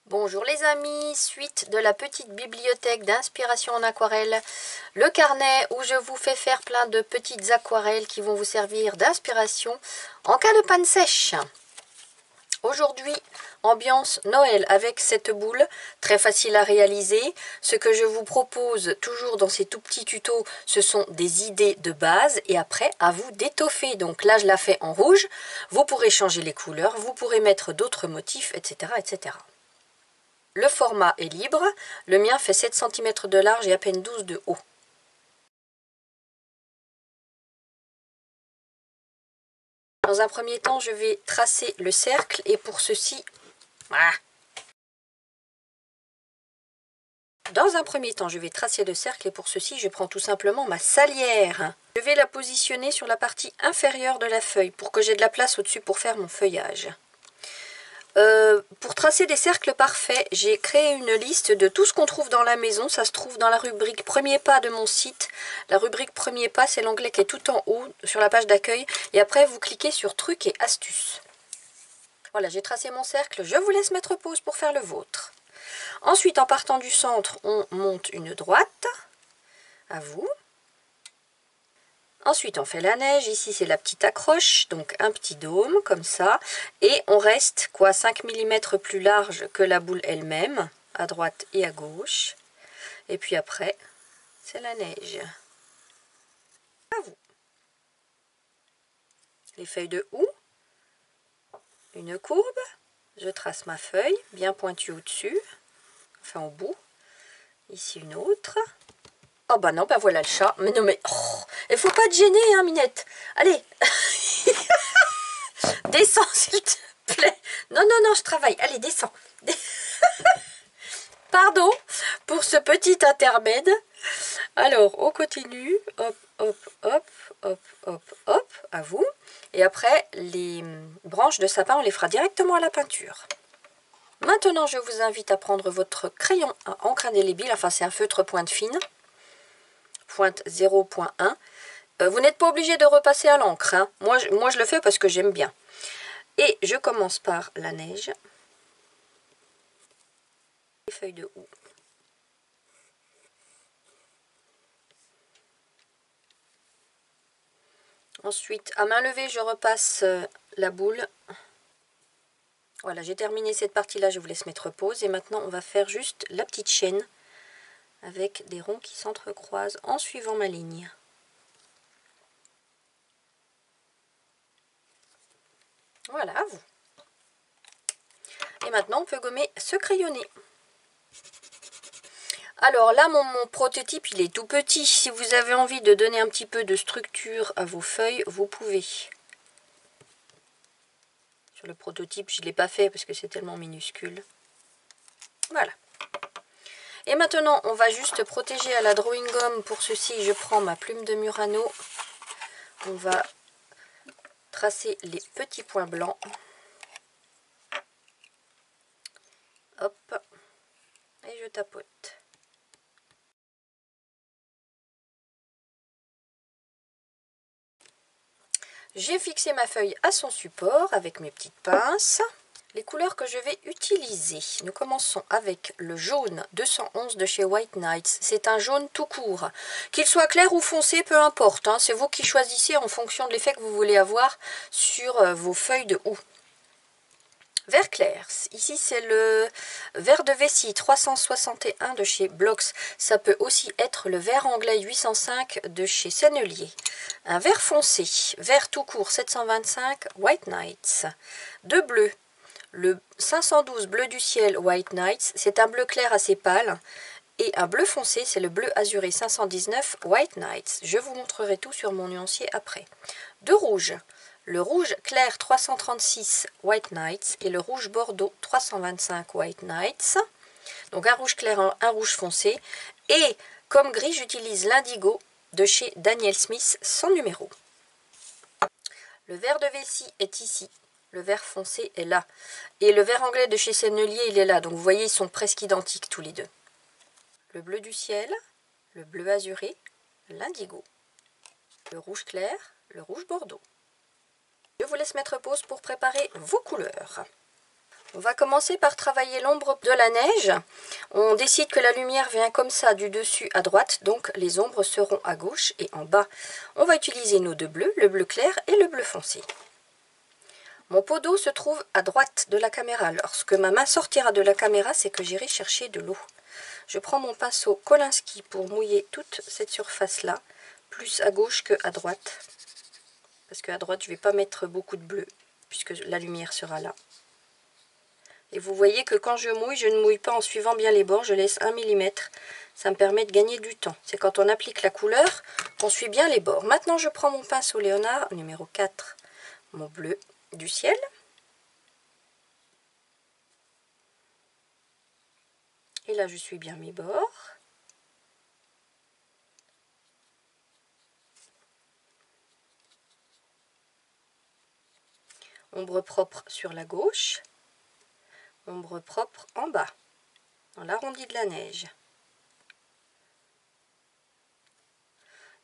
Bonjour les amis, suite de la petite bibliothèque d'inspiration en aquarelle, le carnet où je vous fais faire plein de petites aquarelles qui vont vous servir d'inspiration en cas de panne sèche. Aujourd'hui, ambiance Noël avec cette boule, très facile à réaliser. Ce que je vous propose toujours dans ces tout petits tutos, ce sont des idées de base et après à vous d'étoffer. Donc là, je la fais en rouge, vous pourrez changer les couleurs, vous pourrez mettre d'autres motifs, etc., etc. Le format est libre, le mien fait 7 cm de large et à peine 12 de haut. Dans un premier temps, je vais tracer le cercle et pour ceci... je prends tout simplement ma salière. Je vais la positionner sur la partie inférieure de la feuille pour que j'ai de la place au-dessus pour faire mon feuillage. Pour tracer des cercles parfaits, j'ai créé une liste de tout ce qu'on trouve dans la maison. Ça se trouve dans la rubrique Premier pas de mon site. La rubrique Premier pas, c'est l'onglet qui est tout en haut sur la page d'accueil. Et après, vous cliquez sur Trucs et astuces. Voilà, j'ai tracé mon cercle. Je vous laisse mettre pause pour faire le vôtre. Ensuite, en partant du centre, on monte une droite. À vous. Ensuite, on fait la neige. Ici, c'est la petite accroche, donc un petit dôme, comme ça. Et on reste, 5 mm plus large que la boule elle-même, à droite et à gauche. Et puis après, c'est la neige. À vous. Les feuilles de houx. Une courbe. Je trace ma feuille, bien pointue au-dessus. Enfin, au bout. Ici, une autre. Oh, bah non, bah voilà le chat. Mais non, mais... Oh, il faut pas te gêner, hein, Minette. Allez. Descends, s'il te plaît. Non, non, non, je travaille. Allez, descends. Pardon pour ce petit intermède. Alors, on continue. Hop, hop, hop, hop, hop, hop. À vous. Et après, les branches de sapin, on les fera directement à la peinture. Maintenant, je vous invite à prendre votre crayon à encre indélébile. Enfin, c'est un feutre pointe fine. Pointe 0.1. Vous n'êtes pas obligé de repasser à l'encre. Hein. Moi, je le fais parce que j'aime bien. Et je commence par la neige. Les feuilles de houx. Ensuite, à main levée, je repasse la boule. Voilà, j'ai terminé cette partie-là, je vous laisse mettre pause. Et maintenant, on va faire juste la petite chaîne avec des ronds qui s'entrecroisent en suivant ma ligne. Voilà, à vous. Et maintenant, on peut gommer ce crayonné. Alors là, mon prototype, il est tout petit. Si vous avez envie de donner un petit peu de structure à vos feuilles, vous pouvez. Sur le prototype, je ne l'ai pas fait parce que c'est tellement minuscule. Voilà. Et maintenant, on va juste protéger à la drawing gum. Pour ceci, je prends ma plume de Murano. On va tracer les petits points blancs. Hop. Et je tapote. J'ai fixé ma feuille à son support avec mes petites pinces. Les couleurs que je vais utiliser. Nous commençons avec le jaune 211 de chez White Nights. C'est un jaune tout court. Qu'il soit clair ou foncé, peu importe. Hein. C'est vous qui choisissez en fonction de l'effet que vous voulez avoir sur vos feuilles de houx. Vert clair. Ici, c'est le vert de vessie 361 de chez Blox. Ça peut aussi être le vert anglais 805 de chez Sennelier. Un vert foncé. Vert tout court 725 White Nights. De bleu. Le 512 bleu du ciel White Nights, c'est un bleu clair assez pâle. Et un bleu foncé, c'est le bleu azuré 519 White Nights. Je vous montrerai tout sur mon nuancier après. De rouge, le rouge clair 336 White Nights et le rouge bordeaux 325 White Nights. Donc un rouge clair, un rouge foncé. Et comme gris, j'utilise l'indigo de chez Daniel Smith sans numéro. Le vert de vessie est ici. Le vert foncé est là. Et le vert anglais de chez Sennelier, il est là. Donc vous voyez, ils sont presque identiques tous les deux. Le bleu du ciel, le bleu azuré, l'indigo, le rouge clair, le rouge bordeaux. Je vous laisse mettre pause pour préparer vos couleurs. On va commencer par travailler l'ombre de la neige. On décide que la lumière vient comme ça du dessus à droite, donc les ombres seront à gauche et en bas. On va utiliser nos deux bleus, le bleu clair et le bleu foncé. Mon pot d'eau se trouve à droite de la caméra. Lorsque ma main sortira de la caméra, c'est que j'irai chercher de l'eau. Je prends mon pinceau Kolinsky pour mouiller toute cette surface-là, plus à gauche que à droite. Parce qu'à droite, je ne vais pas mettre beaucoup de bleu, puisque la lumière sera là. Et vous voyez que quand je mouille, je ne mouille pas en suivant bien les bords, je laisse 1 mm. Ça me permet de gagner du temps. C'est quand on applique la couleur qu'on suit bien les bords. Maintenant, je prends mon pinceau Léonard, numéro 4, mon bleu du ciel. Et là, je suis bien mes bords. Ombre propre sur la gauche. Ombre propre en bas, dans l'arrondi de la neige.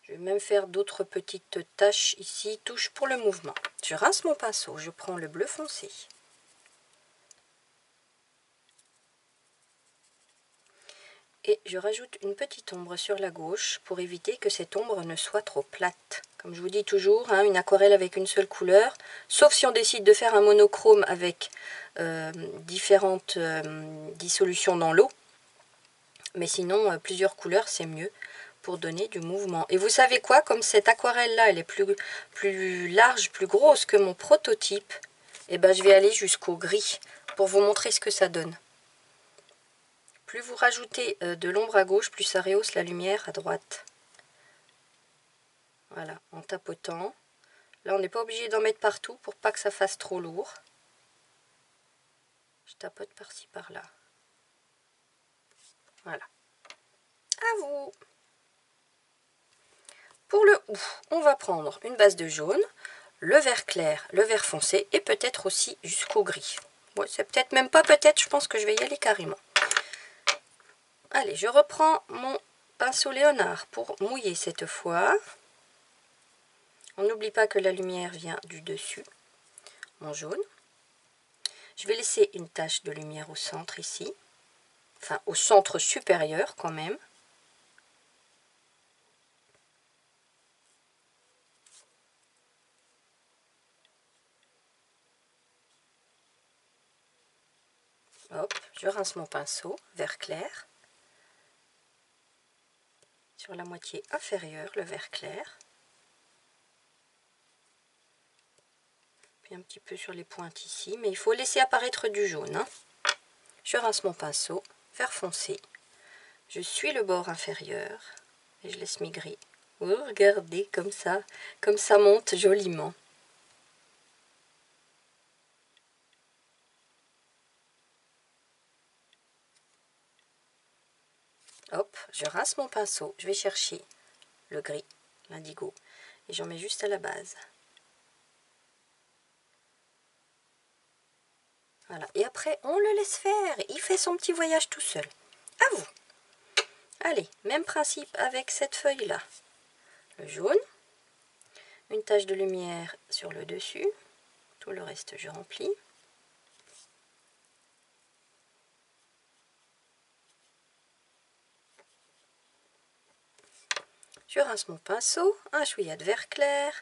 Je vais même faire d'autres petites taches ici, touches pour le mouvement. Je rince mon pinceau, je prends le bleu foncé. Et je rajoute une petite ombre sur la gauche pour éviter que cette ombre ne soit trop plate. Comme je vous dis toujours, hein, une aquarelle avec une seule couleur, sauf si on décide de faire un monochrome avec différentes dissolutions dans l'eau. Mais sinon, plusieurs couleurs, c'est mieux pour donner du mouvement. Et vous savez quoi, comme cette aquarelle-là, elle est plus large, plus grosse que mon prototype, et ben, je vais aller jusqu'au gris pour vous montrer ce que ça donne. Plus vous rajoutez de l'ombre à gauche, plus ça rehausse la lumière à droite. Voilà, en tapotant. Là, on n'est pas obligé d'en mettre partout pour pas que ça fasse trop lourd. Je tapote par-ci, par-là. Voilà. À vous! Pour le ou, on va prendre une base de jaune, le vert clair, le vert foncé et peut-être aussi jusqu'au gris. Bon, c'est peut-être même pas peut-être, je pense que je vais y aller carrément. Allez, je reprends mon pinceau Léonard pour mouiller cette fois. On n'oublie pas que la lumière vient du dessus, mon jaune. Je vais laisser une tache de lumière au centre ici, enfin au centre supérieur quand même. Hop, je rince mon pinceau, vert clair. Sur la moitié inférieure, le vert clair. Puis un petit peu sur les pointes ici, mais il faut laisser apparaître du jaune. Hein. Je rince mon pinceau, vert foncé. Je suis le bord inférieur et je laisse mes gris. Oh, regardez comme ça monte joliment. Hop, je rince mon pinceau, je vais chercher le gris, l'indigo, et j'en mets juste à la base. Voilà, et après on le laisse faire, il fait son petit voyage tout seul. À vous! Allez, même principe avec cette feuille-là. Le jaune, une tache de lumière sur le dessus, tout le reste je remplis. Je rince mon pinceau, un chouïa de vert clair.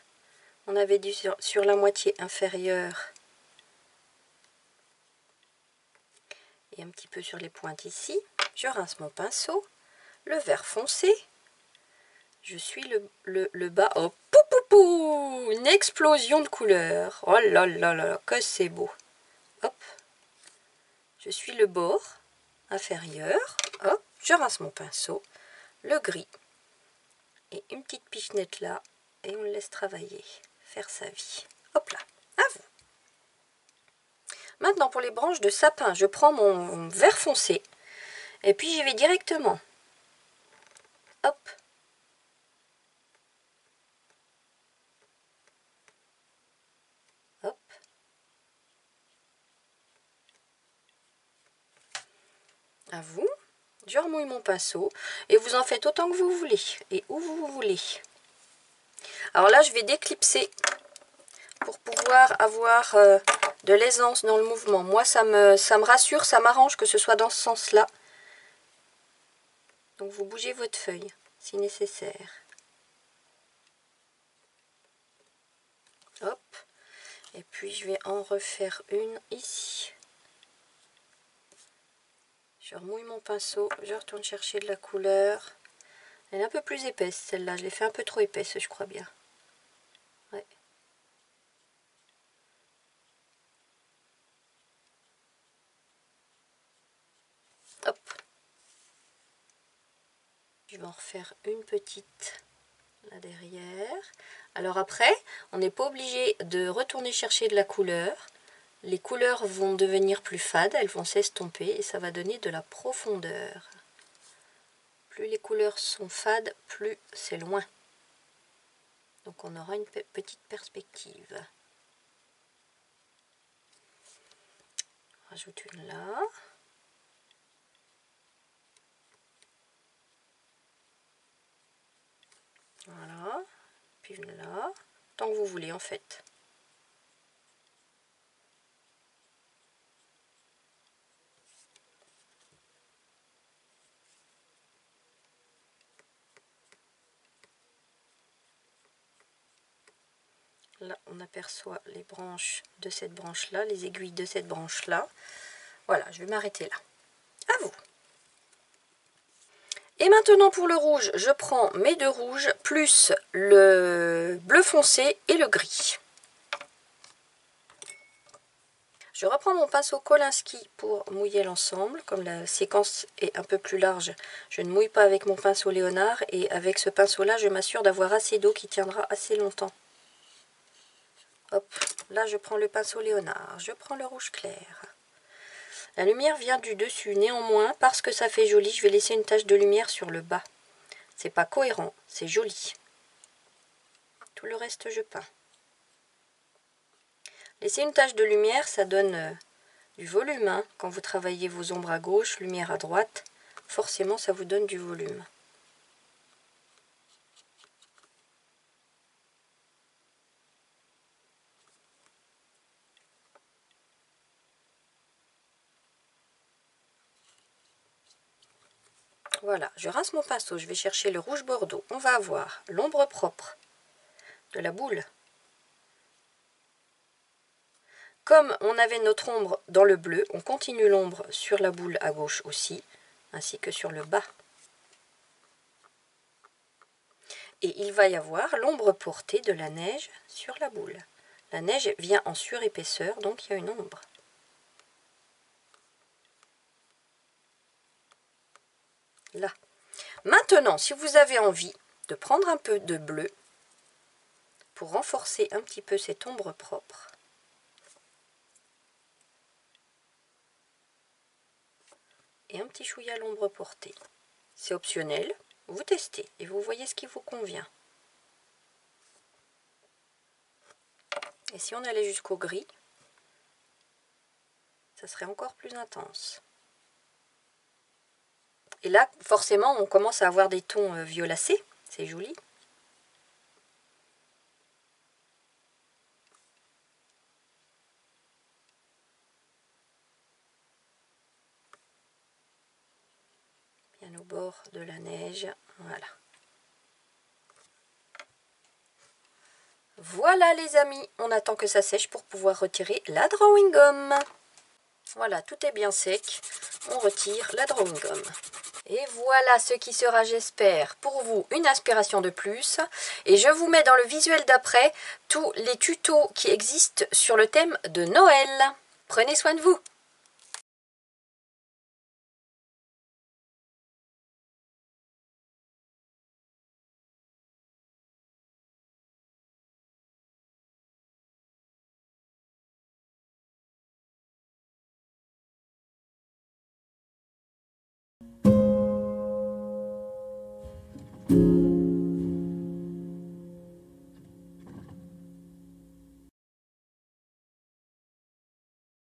On avait dit sur la moitié inférieure et un petit peu sur les pointes ici. Je rince mon pinceau, le vert foncé. Je suis le bas. Oh, pou, pou, pou, une explosion de couleurs. Oh là là là, que c'est beau. Hop. Je suis le bord inférieur. Hop, je rince mon pinceau, le gris. Et une petite pichenette là, et on le laisse travailler, faire sa vie. Hop là, à vous. Maintenant pour les branches de sapin, je prends mon vert foncé, et puis j'y vais directement. Hop. Hop. À vous. Je remouille mon pinceau, et vous en faites autant que vous voulez, et où vous voulez. Alors là, je vais déclipser pour pouvoir avoir de l'aisance dans le mouvement. Moi, ça me rassure, ça m'arrange que ce soit dans ce sens-là. Donc, vous bougez votre feuille, si nécessaire. Hop. Et puis, je vais en refaire une ici. Je remouille mon pinceau, je retourne chercher de la couleur. Elle est un peu plus épaisse, celle-là. Je l'ai fait un peu trop épaisse, je crois bien. Ouais. Hop. Je vais en refaire une petite là derrière. Alors après, on n'est pas obligé de retourner chercher de la couleur. Les couleurs vont devenir plus fades, elles vont s'estomper et ça va donner de la profondeur. Plus les couleurs sont fades, plus c'est loin. Donc on aura une petite perspective. Rajoute une là. Voilà. Puis une là. Tant que vous voulez en fait. Là, on aperçoit les branches de cette branche-là, les aiguilles de cette branche-là. Voilà, je vais m'arrêter là. À vous. Et maintenant pour le rouge, je prends mes deux rouges, plus le bleu foncé et le gris. Je reprends mon pinceau Kolinsky pour mouiller l'ensemble. Comme la séquence est un peu plus large, je ne mouille pas avec mon pinceau Léonard. Et avec ce pinceau-là, je m'assure d'avoir assez d'eau qui tiendra assez longtemps. Hop, là je prends le pinceau Léonard, je prends le rouge clair. La lumière vient du dessus, néanmoins, parce que ça fait joli, je vais laisser une tache de lumière sur le bas. C'est pas cohérent, c'est joli. Tout le reste je peins. Laisser une tache de lumière, ça donne du volume. Hein. Quand vous travaillez vos ombres à gauche, lumière à droite, forcément ça vous donne du volume. Voilà, je rince mon pinceau, je vais chercher le rouge bordeaux. On va avoir l'ombre propre de la boule. Comme on avait notre ombre dans le bleu, on continue l'ombre sur la boule à gauche aussi, ainsi que sur le bas. Et il va y avoir l'ombre portée de la neige sur la boule. La neige vient en surépaisseur, donc il y a une ombre. Là. Maintenant, si vous avez envie de prendre un peu de bleu pour renforcer un petit peu cette ombre propre, et un petit chouïa à l'ombre portée. C'est optionnel, vous testez et vous voyez ce qui vous convient. Et si on allait jusqu'au gris, ça serait encore plus intense. Et là, forcément, on commence à avoir des tons violacés, c'est joli. Bien au bord de la neige, voilà. Voilà les amis, on attend que ça sèche pour pouvoir retirer la drawing gum. Voilà, tout est bien sec, on retire la drawing gum. Et voilà ce qui sera, j'espère, pour vous une inspiration de plus. Et je vous mets dans le visuel d'après tous les tutos qui existent sur le thème de Noël. Prenez soin de vous.